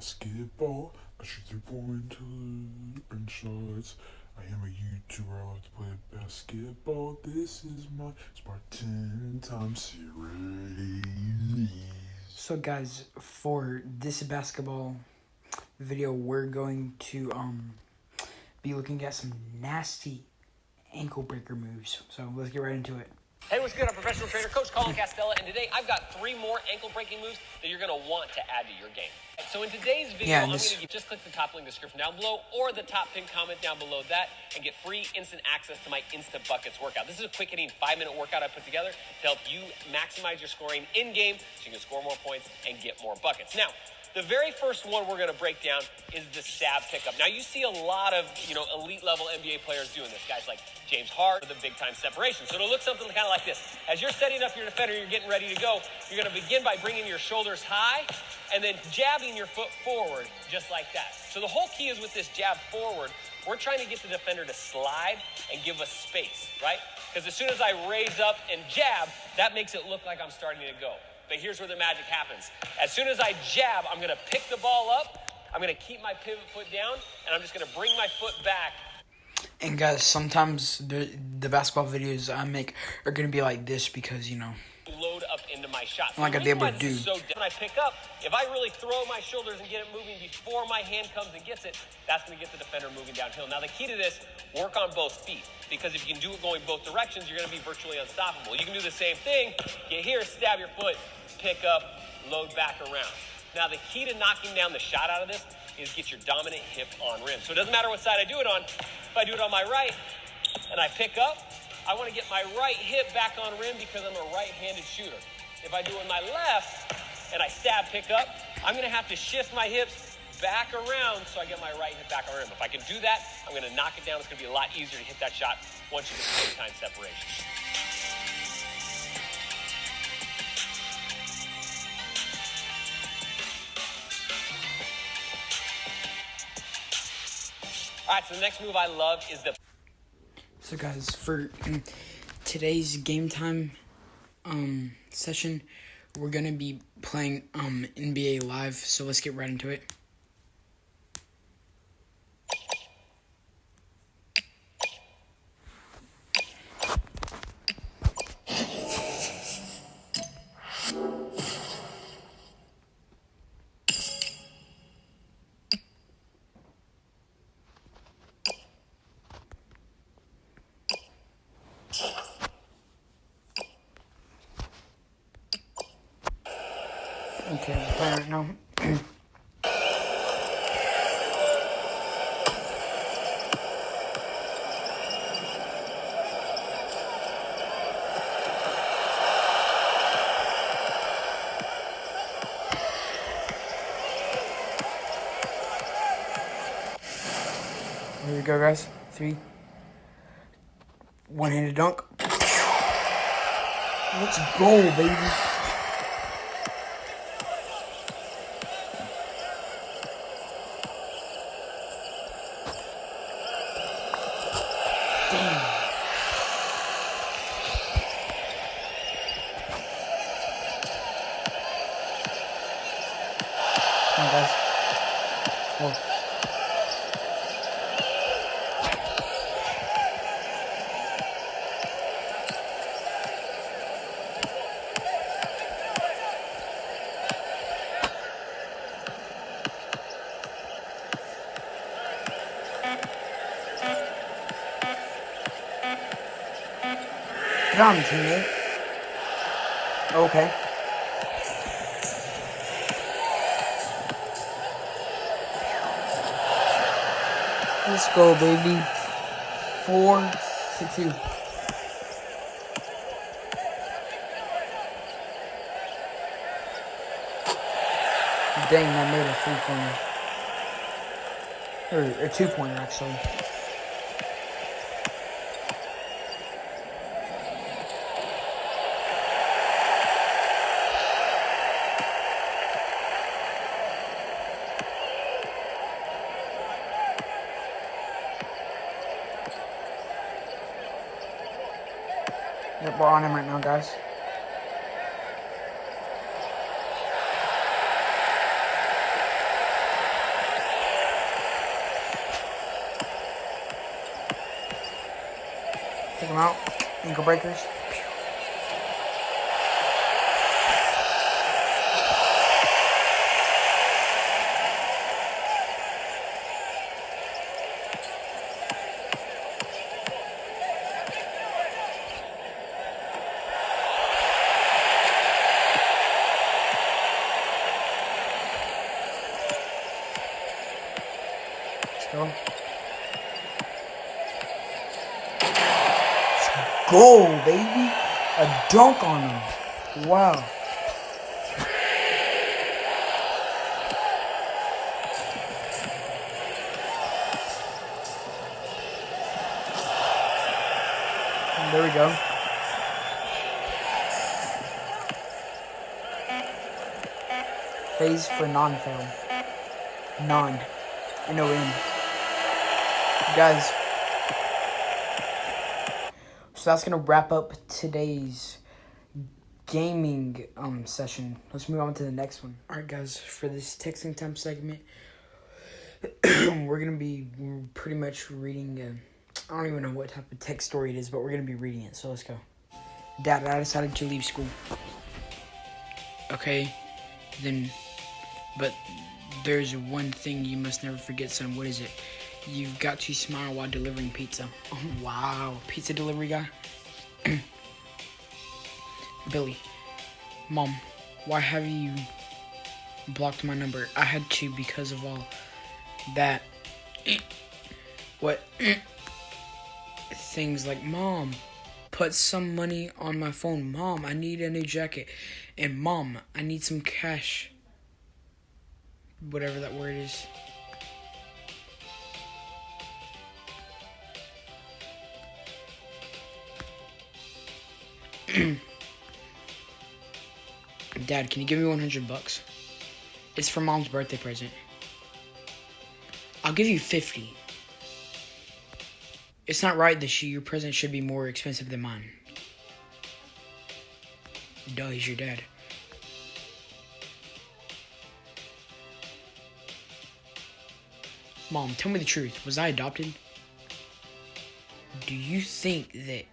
basketball. I shoot 3-point and shots. I am a YouTuber. I love to play basketball. This is my Spartan time series. So guys, for this basketball video, we're going to be looking at some nasty ankle breaker moves. So let's get right into it. Hey, what's good? I'm professional trainer, Coach Colin Castella, and today I've got 3 more ankle-breaking moves that you're going to want to add to your game. So in today's video, I'm going to just click the top link description down below or the top pinned comment down below that and get free instant access to my Insta Buckets workout. This is a quick hitting 5-minute workout I put together to help you maximize your scoring in-game so you can score more points and get more buckets. Now, the very first one we're going to break down is the stab pickup. Now, you see a lot of, elite-level NBA players doing this. Guys like James Harden, the big-time separation. So it'll look something kind of like this. As you're setting up your defender, you're getting ready to go, you're going to begin by bringing your shoulders high and then jabbing your foot forward just like that. So the whole key is with this jab forward, we're trying to get the defender to slide and give us space, right? Because as soon as I raise up and jab, that makes it look like I'm starting to go. But here's where the magic happens. As soon as I jab, I'm going to pick the ball up, I'm going to keep my pivot foot down, and I'm just going to bring my foot back. And guys, sometimes the basketball videos I make are going to be like this because, Load up into my shot. I'm not going to be able to do. So when I pick up, if I really throw my shoulders and get it moving before my hand comes and gets it, that's going to get the defender moving downhill. Now, the key to this, work on both feet. Because if you can do it going both directions, you're going to be virtually unstoppable. You can do the same thing. Get here, stab your foot, pick up, load back around. Now, the key to knocking down the shot out of this is get your dominant hip on rim. So it doesn't matter what side I do it on. If I do it on my right and I pick up, I want to get my right hip back on rim because I'm a right-handed shooter. If I do it with my left and I stab pick up, I'm going to have to shift my hips back around so I get my right hip back on rim. If I can do that, I'm going to knock it down. It's going to be a lot easier to hit that shot once you get the big time separation. All right, so the next move I love is the... So guys, for today's game time session, we're going to be playing NBA Live, so let's get right into it. Okay, I'm playing right now. Here we go, guys. 3. One-handed dunk. Let's go, baby. Come on, guys. Whoa. Get on, teammate. Okay. Let's go, baby. 4-2. Dang, that made a 3-pointer. Or a 2-pointer, actually. Yep, we're on him right now, guys. Come out. Ankle breakers. Let's go. Goal, baby. A dunk on him. Wow. There we go. FaZe for non-fail. Non. N-O-N. Guys. So that's gonna wrap up today's gaming session. Let's move on to the next one. Alright guys, for this texting time segment, we're gonna be pretty much reading I don't even know what type of text story it is, but we're gonna be reading it, so let's go. Dad, I decided to leave school. Okay, then, but there's one thing you must never forget, son. What is it? You've got to smile while delivering pizza. Oh, wow. Pizza delivery guy? Billy. Mom, why have you blocked my number? I had to because of all that. What? Things like, Mom, put some money on my phone. Mom, I need a new jacket. And Mom, I need some cash. Whatever that word is. Dad, can you give me $100? It's for Mom's birthday present. I'll give you 50. It's not right that your present should be more expensive than mine. Duh, he's your dad. Mom, tell me the truth. Was I adopted? Do you think that,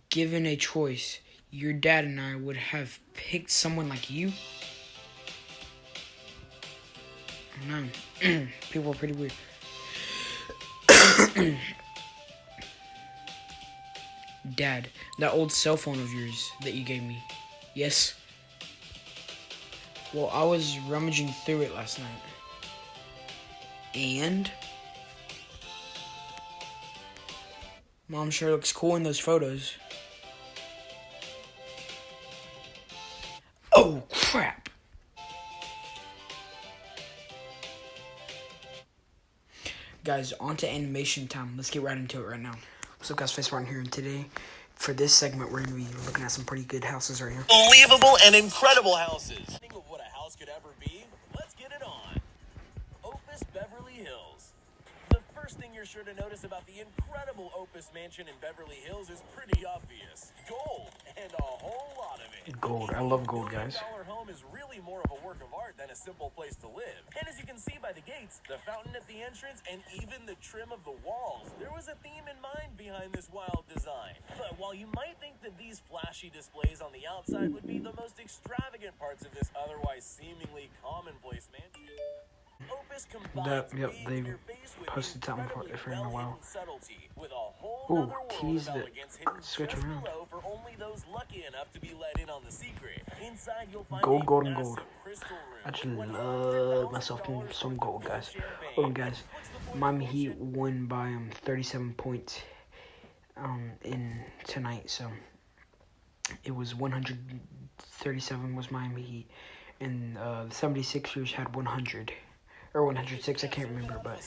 given a choice, your dad and I would have picked someone like you? No. People are pretty weird. Dad, that old cell phone of yours that you gave me. Yes? Well, I was rummaging through it last night. And? Mom sure looks cool in those photos. Oh, crap. Guys, on to animation time. Let's get right into it right now. What's up, guys? Spartan here, and today, for this segment, we're going to be looking at some pretty good houses right here. Unbelievable and incredible houses. Think of what a house could ever be? Let's get it on. Opus Beverly Hills. The first thing you're sure to notice about the incredible Opus mansion in Beverly Hills is pretty obvious. Gold, and a whole lot of it. Gold. I love gold, guys. $1 home is really more of a work of art than a simple place to live. And as you can see by the gates, the fountain at the entrance, and even the trim of the walls, there was a theme in mind behind this wild design. But while you might think that these flashy displays on the outside would be the most extravagant parts of this otherwise seemingly commonplace mansion, Opus combines they posted something for in a while. with a whole Ooh, other world tease of that elegance hidden switch just around. below for only those lucky enough to be let in on the secret. Inside you'll find Gold, a gold, and massive gold. crystal room I just with love $100,000 myself in some worth gold, of guys. champagne. Oh, guys, What's the point Miami of Heat bullshit? won by 37 points in tonight, so it was 137 was Miami Heat, and the 76ers had 100 or 106. I can't remember, but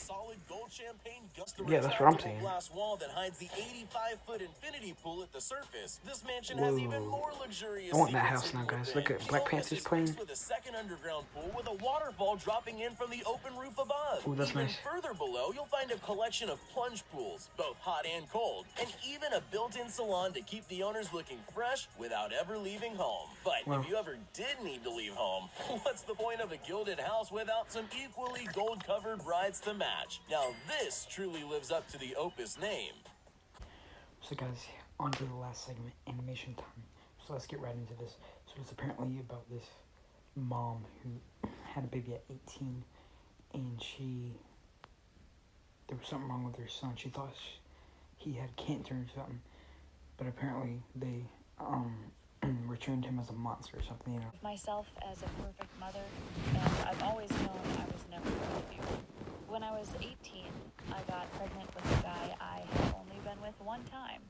yeah, that's what I'm saying. Glass wall that hides the 85-foot infinity pool at the surface. This mansion Whoa. has even more luxurious I want that secrets house now, hidden guys. within. Look at Black Opus Panther's is playing. mixed with a second underground pool with a waterfall dropping in from the open roof above. Ooh, that's even nice. further below, you'll find a collection of plunge pools, both hot and cold, and even a built-in salon to keep the owners looking fresh without ever leaving home. But Wow. if you ever did need to leave home, what's the point of a gilded house without some equally gold-covered brides to match? Now this truly lives up to the Opus name. So guys, on to the last segment, animation time. So let's get right into this. So it's apparently about this mom who had a baby at 18, and there was something wrong with her son. She thought he had cancer or something, but apparently they returned him as a monster or something, you know. Myself as a perfect mother, and I've always known I was never going to be one. When I was 18, I got pregnant with a guy I had only been with one time.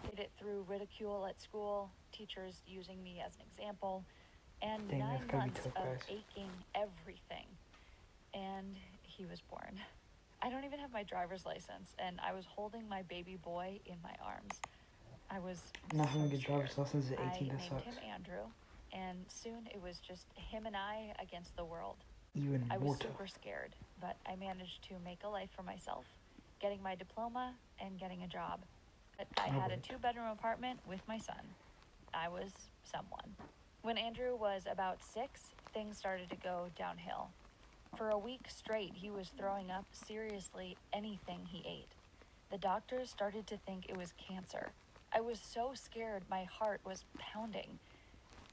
Did it through ridicule at school, teachers using me as an example, and Dang, 9 that's gotta be months tough, of guys. aching everything. And he was born. I don't even have my driver's license, and I was holding my baby boy in my arms. I was Not having a so good driver's scared. license at 18, I that named sucks. him Andrew, and soon it was just him and I against the world. Even I more was tough. super scared, but I managed to make a life for myself, getting my diploma and getting a job. But I had a 2-bedroom apartment with my son. I was someone. When Andrew was about 6, things started to go downhill. For a week straight, he was throwing up seriously anything he ate. The doctors started to think it was cancer. I was so scared, my heart was pounding.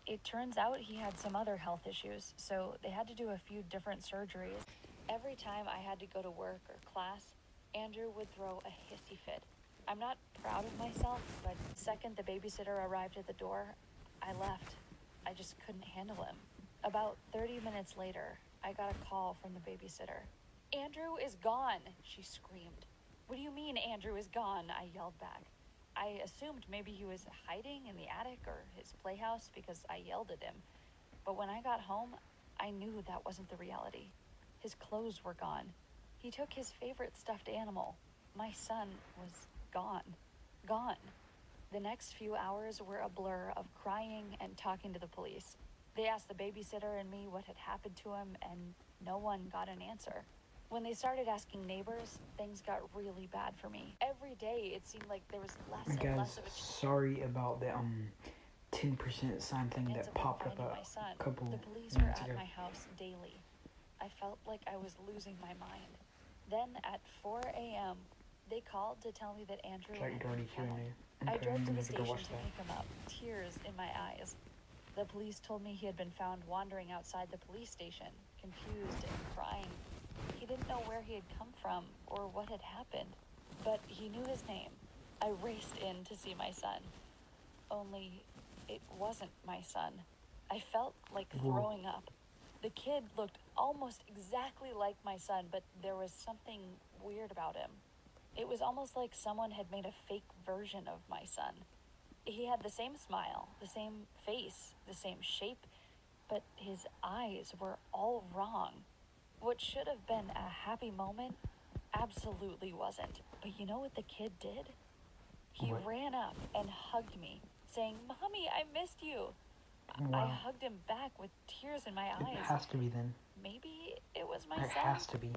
It turns out he had some other health issues, so they had to do a few different surgeries. Every time I had to go to work or class, Andrew would throw a hissy fit. I'm not proud of myself, but the second the babysitter arrived at the door, I left. I just couldn't handle him. About 30 minutes later, I got a call from the babysitter. "Andrew is gone," she screamed. "What do you mean Andrew is gone?" I yelled back. I assumed maybe he was hiding in the attic or his playhouse because I yelled at him. But when I got home, I knew that wasn't the reality. His clothes were gone. He took his favorite stuffed animal. My son was gone. Gone. The next few hours were a blur of crying and talking to the police. They asked the babysitter and me what had happened to him, and no one got an answer. When they started asking neighbors, things got really bad for me. Every day, it seemed like there was less and Guys, less of a chance. sorry about the 10% sign thing that popped up My son. a couple The police were minutes at ago. my house daily. I felt like I was losing my mind. Then at 4 a.m., they called to tell me that Andrew Like had dirty been found. Q&A. I Okay, drove I'm to gonna the have to go station watch to that. pick him up, tears in my eyes. The police told me he had been found wandering outside the police station, confused and crying. He didn't know where he had come from or what had happened, but he knew his name. I raced in to see my son. Only it wasn't my son. I felt like throwing up. The kid looked almost exactly like my son, but there was something weird about him. It was almost like someone had made a fake version of my son. He had the same smile, the same face, the same shape, but his eyes were all wrong. What should have been a happy moment absolutely wasn't. But you know what the kid did? He ran up and hugged me, saying, "Mommy, I missed you." Wow. I hugged him back with tears in my It eyes. has to be then. Maybe it was my It son. has to be.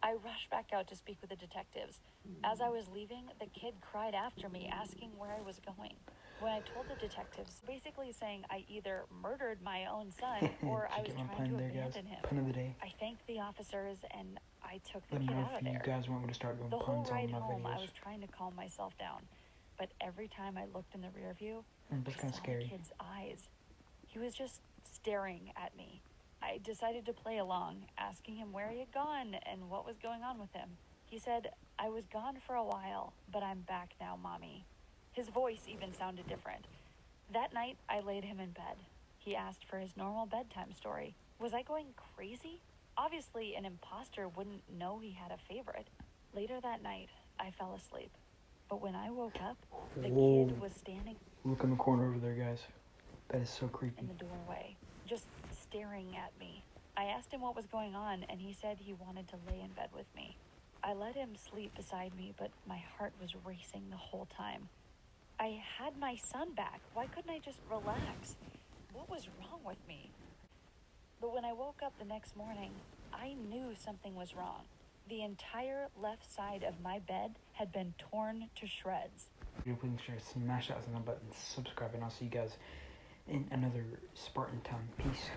I rushed back out to speak with the detectives. As I was leaving, the kid cried after me, asking where I was going. When I told the detectives, basically saying I either murdered my own son or I was trying to abandon him. Pun of the day. I thanked the officers and I took the Let me kid know out of if you there. guys want me to start doing The whole puns ride on my home, I videos. was trying to calm myself down, but every time I looked in the rear view, It's I kind of saw scary. the kid's eyes. He was just staring at me. I decided to play along, asking him where he had gone and what was going on with him. He said, "I was gone for a while, but I'm back now, Mommy." His voice even sounded different. That night, I laid him in bed. He asked for his normal bedtime story. Was I going crazy? Obviously, an imposter wouldn't know he had a favorite. Later that night, I fell asleep. But when I woke up, the kid was standing Look in the corner over there, guys. That is so creepy. in the doorway, just staring at me. I asked him what was going on, and he said he wanted to lay in bed with me. I let him sleep beside me, but my heart was racing the whole time. I had my son back. Why couldn't I just relax? What was wrong with me? But when I woke up the next morning, I knew something was wrong. The entire left side of my bed had been torn to shreds. Please make sure to smash that button, subscribe, and I'll see you guys in another Spartan time. Peace.